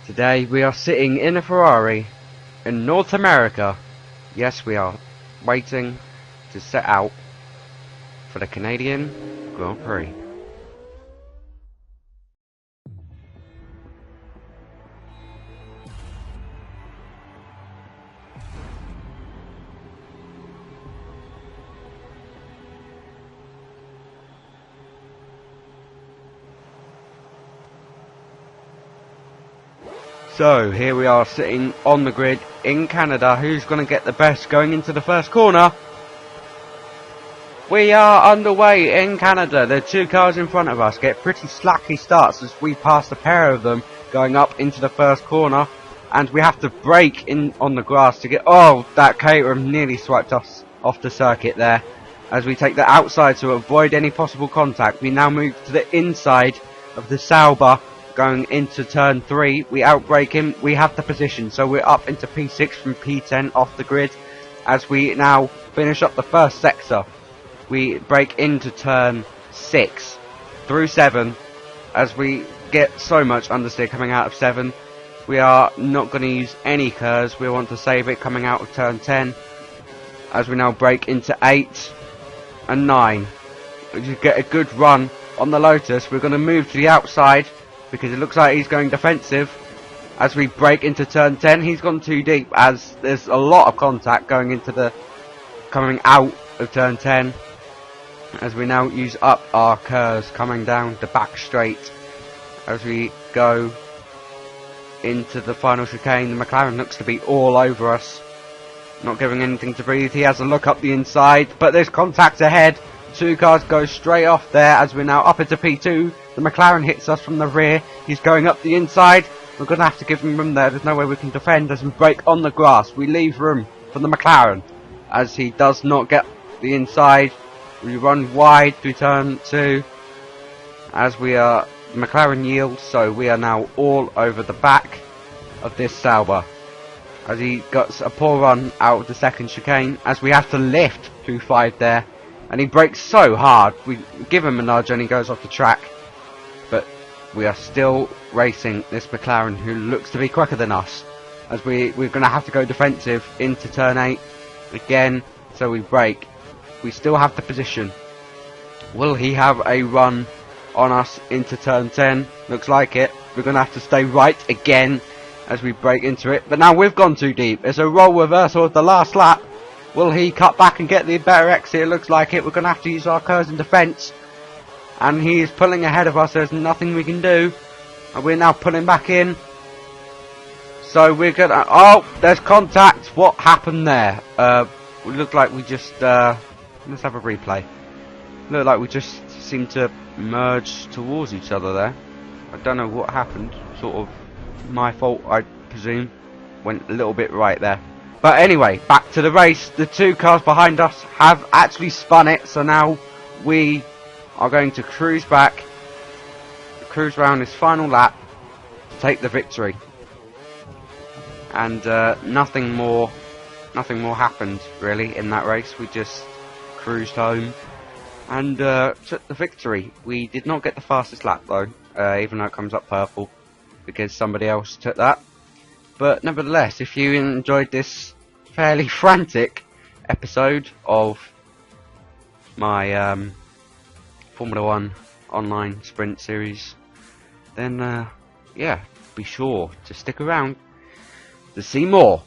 Today we are sitting in a Ferrari in North America. Yes, we are waiting to set out for the Canadian Grand Prix. So here we are sitting on the grid in Canada. Who's going to get the best going into the first corner? We are underway in Canada. The two cars in front of us get pretty slacky starts as we pass a pair of them going up into the first corner, and we have to brake in on the grass to get. Oh, that Caterham nearly swiped us off the circuit there. As we take the outside to avoid any possible contact, we now move to the inside of the Sauber. Going into turn 3, we outbrake him, we have the position, so we're up into P6 from P10 off the grid. As we now finish up the first sector, we brake into turn 6 through 7. As we get so much understeer coming out of 7, we are not going to use any curves, we want to save it coming out of turn 10. As we now brake into 8 and 9. You get a good run on the Lotus. We're going to move to the outside because it looks like he's going defensive. As we break into turn 10, he's gone too deep as there's a lot of contact coming out of turn 10. As we now use up our curves coming down the back straight. As we go into the final chicane, the McLaren looks to be all over us, not giving anything to breathe. He has a look up the inside, but there's contact ahead. Two cars go straight off there as we're now up into P2. The McLaren hits us from the rear. He's going up the inside. We're going to have to give him room there. There's no way we can defend as we brake on the grass. We leave room for the McLaren as he does not get the inside. We run wide through turn 2 as the McLaren yields, so we are now all over the back of this Sauber as he gets a poor run out of the second chicane as we have to lift through 5 there. And he brakes so hard, we give him a nudge and he goes off the track. But we are still racing this McLaren who looks to be quicker than us. As we're going to have to go defensive into turn 8 again, so we brake. We still have the position. Will he have a run on us into turn 10? Looks like it. We're going to have to stay right again as we brake into it. But now we've gone too deep. It's a role reversal of the last lap. Will he cut back and get the better exit? It looks like it. We're going to have to use our curves in defence. And he is pulling ahead of us. There's nothing we can do. And we're now pulling back in. So we're going to... Oh, there's contact. What happened there? It looked like we just... let's have a replay. Looked like we just seemed to merge towards each other there. I don't know what happened. Sort of my fault, I presume. Went a little bit right there. But anyway, back to the race. The two cars behind us have actually spun it, so now we are going to cruise back, cruise around this final lap to take the victory. And nothing more happened really in that race. We just cruised home and took the victory. We did not get the fastest lap though, even though it comes up purple because somebody else took that. But nevertheless, if you enjoyed this fairly frantic episode of my Formula 1 online sprint series, then yeah, be sure to stick around to see more.